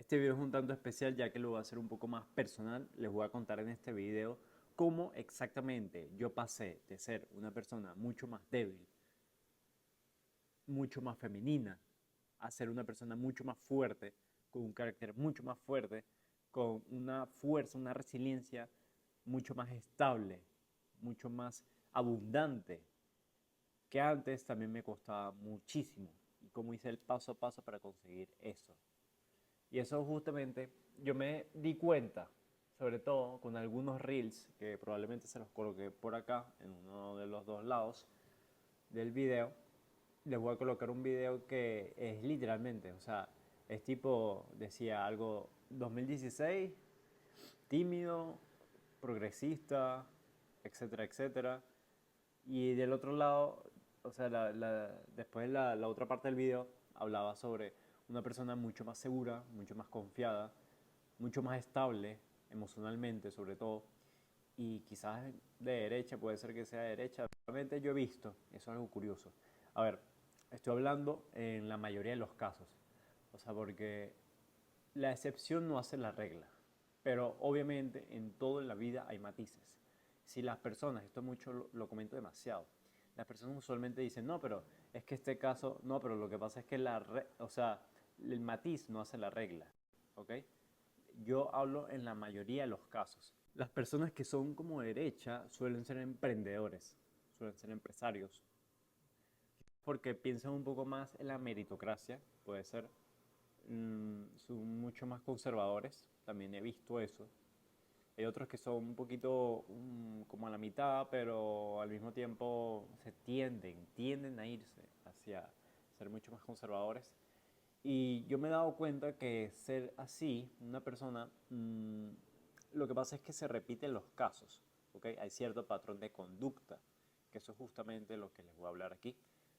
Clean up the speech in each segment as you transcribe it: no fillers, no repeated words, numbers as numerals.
Este video es un tanto especial ya que lo voy a hacer un poco más personal. Les voy a contar en este video cómo exactamente yo pasé de ser una persona mucho más débil, mucho más femenina, a ser una persona mucho más fuerte, con un carácter mucho más fuerte, con una fuerza, una resiliencia mucho más estable, mucho más abundante, que antes también me costaba muchísimo. Y cómo hice el paso a paso para conseguir eso. Y eso justamente yo me di cuenta, sobre todo con algunos reels, que probablemente se los coloqué por acá, en uno de los dos lados del video. Les voy a colocar un video que es literalmente, o sea, es tipo, decía algo 2016, tímido, progresista, etcétera, etcétera. Y del otro lado, o sea, después la otra parte del video hablaba sobre una persona mucho más segura, mucho más confiada, mucho más estable emocionalmente sobre todo, y quizás de derecha, puede ser que sea de derecha. Realmente yo he visto, eso es algo curioso. A ver, estoy hablando en la mayoría de los casos, o sea, porque la excepción no hace la regla, pero obviamente en todo en la vida hay matices. Si las personas, esto mucho lo comento demasiado, las personas usualmente dicen, no, pero es que este caso, no, pero lo que pasa es que o sea, el matiz no hace la regla, ¿ok? Yo hablo en la mayoría de los casos. Las personas que son como derecha suelen ser emprendedores, suelen ser empresarios, porque piensan un poco más en la meritocracia, puede ser, son mucho más conservadores, también he visto eso. Hay otros que son un poquito como a la mitad, pero al mismo tiempo tienden a irse hacia ser mucho más conservadores. Y yo me he dado cuenta que ser así, una persona, lo que pasa es que se repiten los casos, ¿ok? Hay cierto patrón de conducta, que eso es justamente lo que les voy a hablar aquí.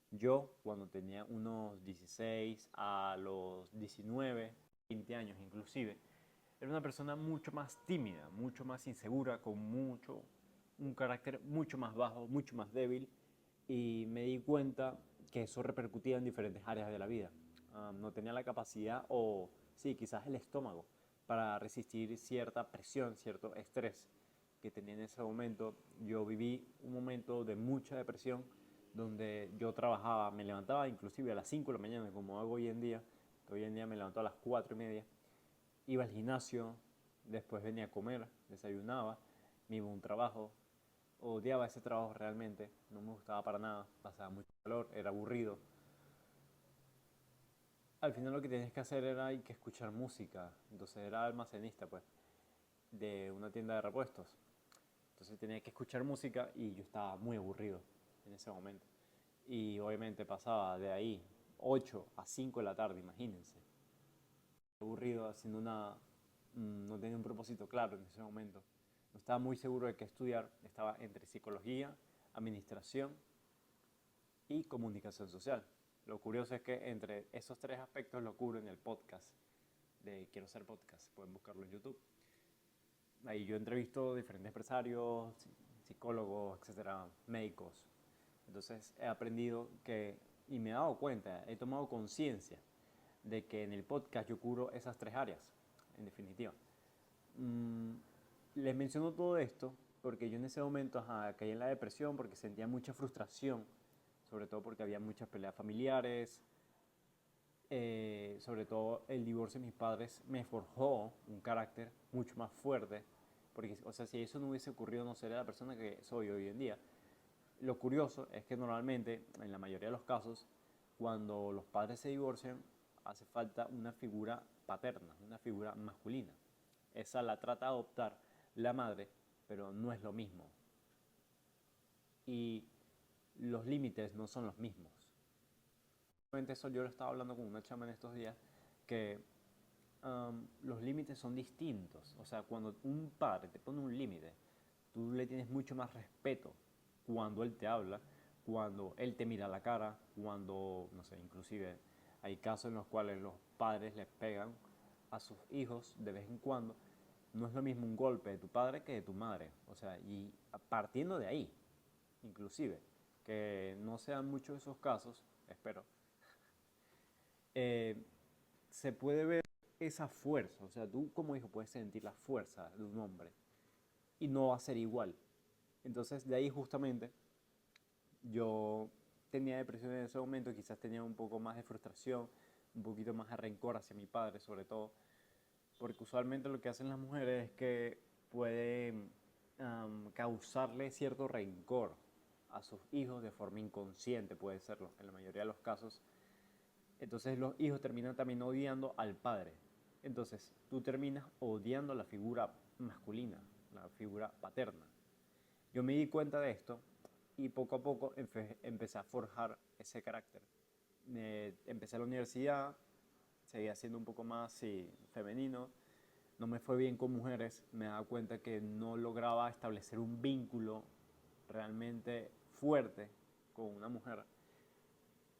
Yo, cuando tenía unos 16 a los 19, 20 años inclusive, era una persona mucho más tímida, mucho más insegura, con un carácter mucho más bajo, mucho más débil, y me di cuenta que eso repercutía en diferentes áreas de la vida. No tenía la capacidad o, sí, quizás el estómago para resistir cierta presión, cierto estrés que tenía en ese momento. Yo viví un momento de mucha depresión donde yo trabajaba, me levantaba inclusive a las 5 de la mañana, como hago hoy en día, que hoy en día me levanto a las 4 y media, iba al gimnasio, después venía a comer, desayunaba, me iba a un trabajo, odiaba ese trabajo realmente, no me gustaba para nada, pasaba mucho calor, era aburrido. Al final lo que tenías que hacer era hay que escuchar música, entonces era almacenista pues, de una tienda de repuestos. Entonces tenía que escuchar música y yo estaba muy aburrido en ese momento. Y obviamente pasaba de ahí 8 a 5 de la tarde, imagínense. Aburrido haciendo no tenía un propósito claro en ese momento. No estaba muy seguro de qué estudiar, estaba entre psicología, administración y comunicación social. Lo curioso es que entre esos tres aspectos lo cubro en el podcast de Quiero Ser Podcast, pueden buscarlo en YouTube. Ahí yo entrevisto diferentes empresarios, psicólogos, etcétera, médicos. Entonces he aprendido que, y me he dado cuenta, he tomado conciencia de que en el podcast yo cubro esas tres áreas, en definitiva. Mm, Les menciono todo esto porque yo en ese momento caí en la depresión porque sentía mucha frustración, sobre todo porque había muchas peleas familiares, sobre todo el divorcio de mis padres me forjó un carácter mucho más fuerte, porque, o sea, si eso no hubiese ocurrido no sería la persona que soy hoy en día. Lo curioso es que normalmente, en la mayoría de los casos, cuando los padres se divorcian, hace falta una figura paterna, una figura masculina. Esa la trata de adoptar la madre, pero no es lo mismo. Y los límites no son los mismos. Eso yo lo estaba hablando con una chama en estos días, que los límites son distintos. O sea, cuando un padre te pone un límite, tú le tienes mucho más respeto cuando él te habla, cuando él te mira a la cara, cuando, no sé, inclusive hay casos en los cuales los padres les pegan a sus hijos de vez en cuando. No es lo mismo un golpe de tu padre que de tu madre. O sea, y partiendo de ahí, inclusive, que no sean muchos esos casos, espero, eh, se puede ver esa fuerza. O sea, tú como hijo puedes sentir la fuerza de un hombre y no va a ser igual. Entonces, de ahí justamente yo tenía depresión en ese momento, quizás tenía un poco más de frustración, un poquito más de rencor hacia mi padre, sobre todo, porque usualmente lo que hacen las mujeres es que pueden causarle cierto rencor a sus hijos de forma inconsciente, puede serlo, en la mayoría de los casos. Entonces los hijos terminan también odiando al padre. Entonces tú terminas odiando a la figura masculina, la figura paterna. Yo me di cuenta de esto y poco a poco empecé a forjar ese carácter. Empecé la universidad, seguía siendo un poco más sí, femenino, no me fue bien con mujeres, me daba cuenta que no lograba establecer un vínculo realmente fuerte con una mujer.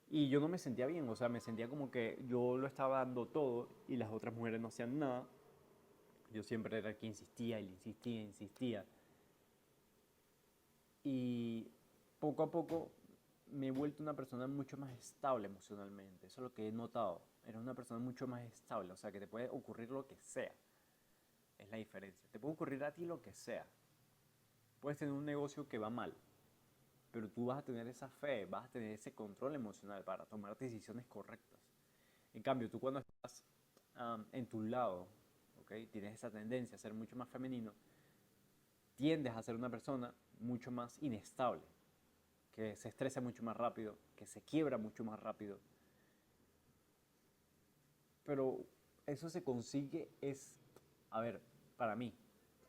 Y yo no me sentía bien, o sea, me sentía como que yo lo estaba dando todo y las otras mujeres no hacían nada. Yo siempre era el que insistía y insistía, insistía. Y poco a poco me he vuelto una persona mucho más estable emocionalmente. Eso es lo que he notado. Era una persona mucho más estable, o sea, que te puede ocurrir lo que sea. Es la diferencia. Te puede ocurrir a ti lo que sea. Puedes tener un negocio que va mal, pero tú vas a tener esa fe, vas a tener ese control emocional para tomar decisiones correctas. En cambio, tú cuando estás en tu lado, ¿okay? Tienes esa tendencia a ser mucho más femenino, tiendes a ser una persona mucho más inestable, que se estresa mucho más rápido, que se quiebra mucho más rápido. Pero eso se consigue es, a ver, para mí,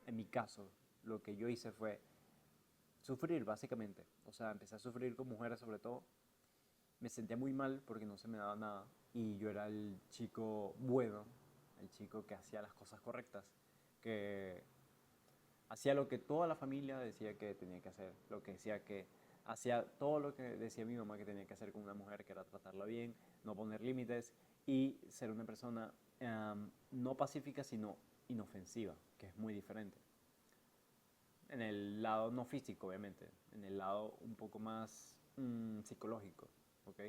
en mi caso, lo que yo hice fue sufrir básicamente. O sea, empecé a sufrir con mujeres sobre todo. Me sentía muy mal porque no se me daba nada. Y yo era el chico bueno, el chico que hacía las cosas correctas, que hacía lo que toda la familia decía que tenía que hacer, lo que decía que hacía todo lo que decía mi mamá que tenía que hacer con una mujer, que era tratarla bien, no poner límites y ser una persona no pacífica, sino inofensiva, que es muy diferente. En el lado no físico, obviamente, en el lado un poco más psicológico, ¿ok?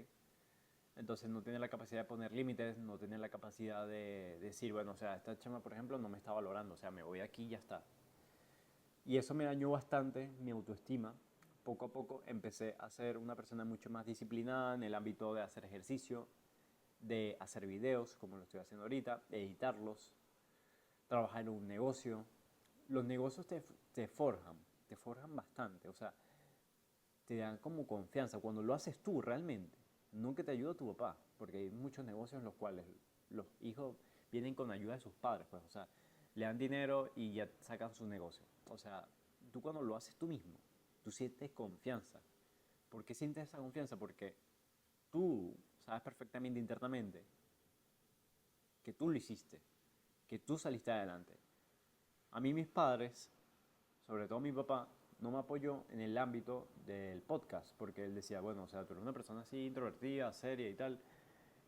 Entonces no tiene la capacidad de poner límites, no tiene la capacidad de decir, bueno, o sea, esta chama, por ejemplo, no me está valorando, o sea, me voy aquí y ya está. Y eso me dañó bastante mi autoestima. Poco a poco empecé a ser una persona mucho más disciplinada en el ámbito de hacer ejercicio, de hacer videos, como lo estoy haciendo ahorita, editarlos, trabajar en un negocio. Los negocios te forjan bastante, o sea, te dan como confianza cuando lo haces tú realmente, no que te ayude tu papá, porque hay muchos negocios en los cuales los hijos vienen con ayuda de sus padres, pues, o sea, le dan dinero y ya sacan su negocio. O sea, tú cuando lo haces tú mismo, tú sientes confianza. ¿Por qué sientes esa confianza? Porque tú sabes perfectamente internamente que tú lo hiciste, que tú saliste adelante. A mí mis padres, sobre todo mi papá, no me apoyó en el ámbito del podcast, porque él decía, bueno, o sea, tú eres una persona así introvertida, seria y tal,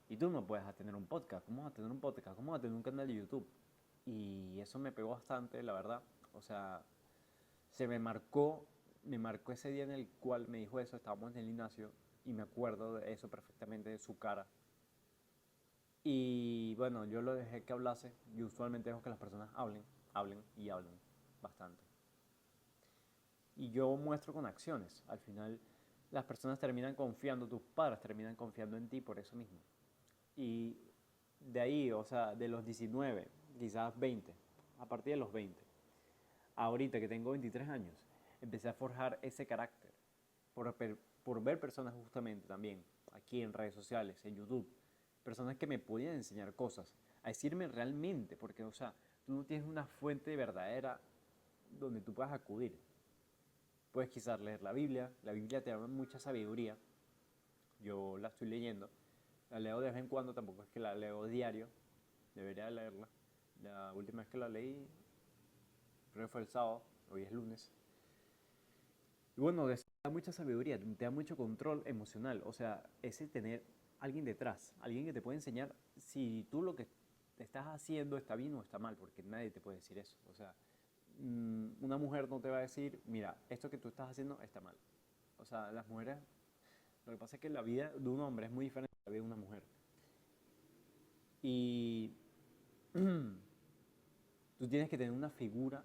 y tú no puedes tener un podcast. ¿Cómo vas a tener un podcast? ¿Cómo vas a tener un canal de YouTube? Y eso me pegó bastante, la verdad. O sea, se me marcó ese día en el cual me dijo eso, estábamos en el gimnasio, y me acuerdo de eso perfectamente, de su cara. Y bueno, yo lo dejé que hablase. Yo usualmente dejo que las personas hablen, hablen y hablen bastante. Y yo muestro con acciones. Al final, las personas terminan confiando, tus padres terminan confiando en ti por eso mismo. Y de ahí, o sea, de los 19, quizás 20, a partir de los 20, ahorita que tengo 23 años, empecé a forjar ese carácter por, por ver personas justamente también, aquí en redes sociales, en YouTube, personas que me podían enseñar cosas, a decirme realmente, porque, o sea, tú no tienes una fuente verdadera donde tú puedas acudir. Puedes quizás leer la Biblia te da mucha sabiduría, yo la estoy leyendo, la leo de vez en cuando, tampoco es que la leo diario, debería leerla. La última vez que la leí, creo que fue el sábado, hoy es lunes. Y bueno, te da mucha sabiduría, te da mucho control emocional, o sea, ese tener alguien detrás, alguien que te puede enseñar si tú lo que te estás haciendo está bien o está mal, porque nadie te puede decir eso. O sea, una mujer no te va a decir, mira, esto que tú estás haciendo está mal. O sea, las mujeres, lo que pasa es que la vida de un hombre es muy diferente a la vida de una mujer. Y tú tienes que tener una figura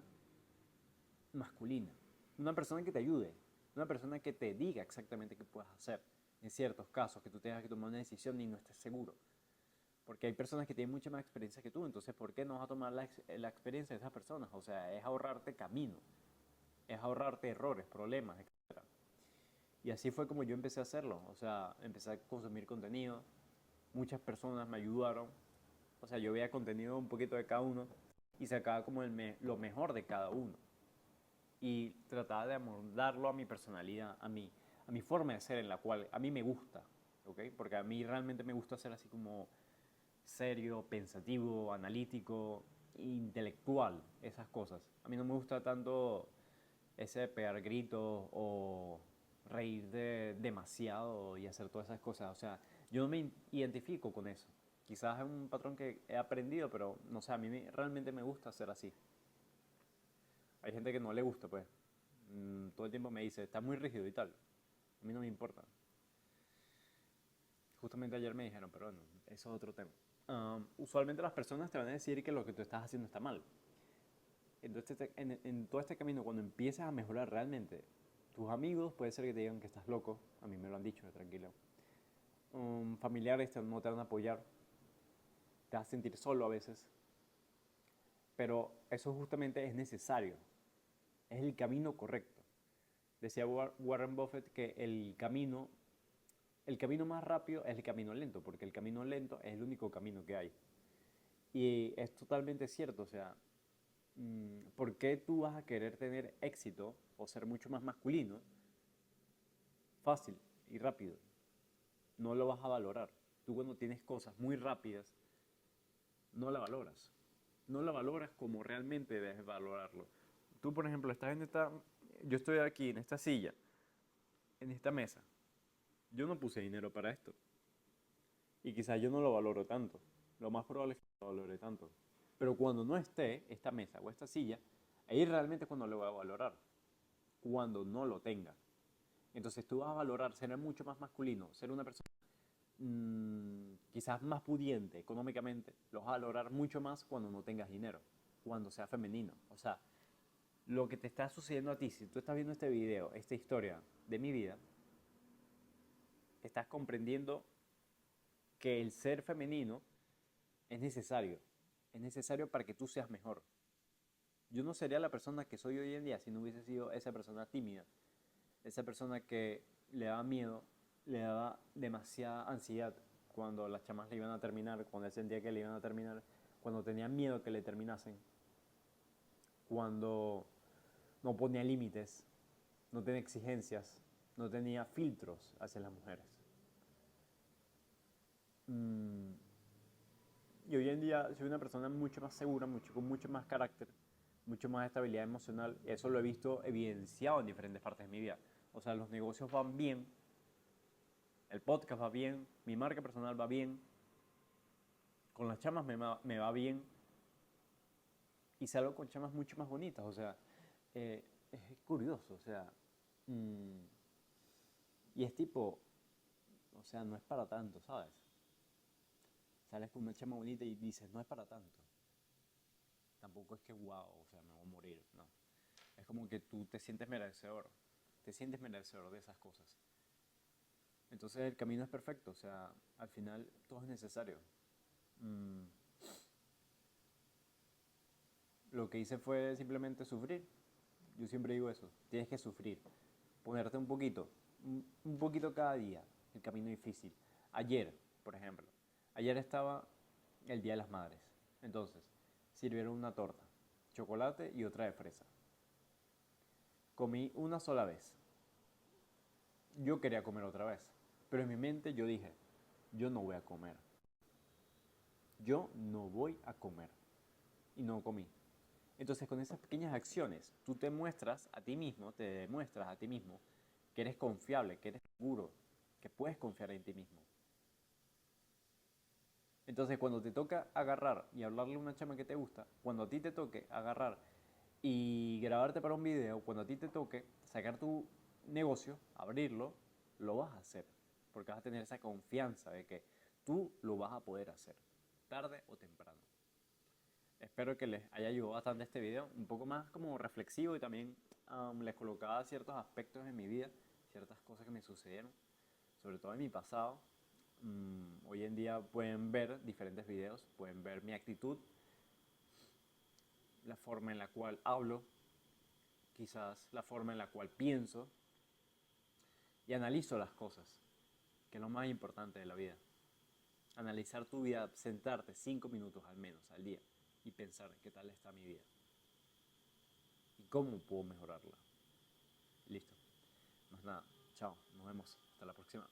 masculina, una persona que te ayude, una persona que te diga exactamente qué puedes hacer en ciertos casos, que tú tengas que tomar una decisión y no estés seguro. Porque hay personas que tienen mucha más experiencia que tú, entonces ¿por qué no vas a tomar la experiencia de esas personas? O sea, es ahorrarte camino, es ahorrarte errores, problemas, etc. Y así fue como yo empecé a hacerlo, o sea, empecé a consumir contenido, muchas personas me ayudaron, o sea, yo veía contenido un poquito de cada uno y sacaba como lo mejor de cada uno. Y trataba de amoldarlo a mi personalidad, a mi forma de ser en la cual a mí me gusta, ¿ok? Porque a mí realmente me gusta ser así como serio, pensativo, analítico, intelectual, esas cosas. A mí no me gusta tanto ese de pegar gritos o reír demasiado y hacer todas esas cosas. O sea, yo no me identifico con eso. Quizás es un patrón que he aprendido, pero no sé, a mí realmente me gusta ser así. Hay gente que no le gusta, pues. Todo el tiempo me dice, está muy rígido y tal. A mí no me importa. Justamente ayer me dijeron, pero bueno, eso es otro tema. Usualmente las personas te van a decir que lo que tú estás haciendo está mal. Entonces, en todo este camino, cuando empiezas a mejorar realmente, tus amigos puede ser que te digan que estás loco, a mí me lo han dicho, tranquilo. Familiares no te van a apoyar, te vas a sentir solo a veces, pero eso justamente es necesario, es el camino correcto. Decía Warren Buffett que el camino más rápido es el camino lento, porque el camino lento es el único camino que hay. Y es totalmente cierto, o sea, ¿por qué tú vas a querer tener éxito o ser mucho más masculino fácil y rápido? No lo vas a valorar. Tú cuando tienes cosas muy rápidas, no la valoras. No la valoras como realmente debes valorarlo. Tú, por ejemplo, yo estoy aquí en esta silla, en esta mesa. Yo no puse dinero para esto. Y quizás yo no lo valoro tanto. Lo más probable es que no lo valore tanto. Pero cuando no esté esta mesa o esta silla, ahí realmente es cuando lo voy a valorar. Cuando no lo tenga. Entonces tú vas a valorar ser mucho más masculino, ser una persona quizás más pudiente económicamente, lo vas a valorar mucho más cuando no tengas dinero, cuando sea femenino. O sea, lo que te está sucediendo a ti, si tú estás viendo este video, esta historia de mi vida, estás comprendiendo que el ser femenino es necesario para que tú seas mejor. Yo no sería la persona que soy hoy en día si no hubiese sido esa persona tímida, esa persona que le daba miedo, le daba demasiada ansiedad cuando las chamas le iban a terminar, cuando él sentía que le iban a terminar, cuando tenía miedo que le terminasen, cuando no ponía límites, no tenía exigencias, no tenía filtros hacia las mujeres. Y hoy en día soy una persona mucho más segura, con mucho más carácter, mucho más estabilidad emocional. Eso lo he visto evidenciado en diferentes partes de mi vida. O sea, los negocios van bien, el podcast va bien, mi marca personal va bien, con las chamas me va bien y salgo con chamas mucho más bonitas. O sea, es curioso, o sea, y es tipo, o sea, no es para tanto, ¿sabes? Sales con una chama bonita y dices, no es para tanto. Tampoco es que wow, o sea, me voy a morir, no. Es como que tú te sientes merecedor de esas cosas. Entonces el camino es perfecto, o sea, al final todo es necesario. Mm, lo que hice fue simplemente sufrir. Yo siempre digo eso, tienes que sufrir, ponerte un poquito cada día, el camino difícil. Ayer, por ejemplo, ayer estaba el Día de las Madres, entonces sirvieron una torta, chocolate y otra de fresa. Comí una sola vez. Yo quería comer otra vez, pero en mi mente yo dije, yo no voy a comer. Yo no voy a comer. Y no comí. Entonces con esas pequeñas acciones, tú te muestras a ti mismo, te demuestras a ti mismo que eres confiable, que eres seguro, que puedes confiar en ti mismo. Entonces cuando te toca agarrar y hablarle a una chama que te gusta, cuando a ti te toque agarrar y grabarte para un video, cuando a ti te toque sacar tu negocio, abrirlo, lo vas a hacer. Porque vas a tener esa confianza de que tú lo vas a poder hacer, tarde o temprano. Espero que les haya ayudado bastante este video, un poco más como reflexivo y también les colocaba ciertos aspectos en mi vida, ciertas cosas que me sucedieron, sobre todo en mi pasado. Hoy en día pueden ver diferentes videos, pueden ver mi actitud, la forma en la cual hablo, quizás la forma en la cual pienso y analizo las cosas, que es lo más importante de la vida. Analizar tu vida, sentarte 5 minutos al menos al día y pensar qué tal está mi vida y cómo puedo mejorarla. Listo. Más nada. Chao. Nos vemos. Hasta la próxima.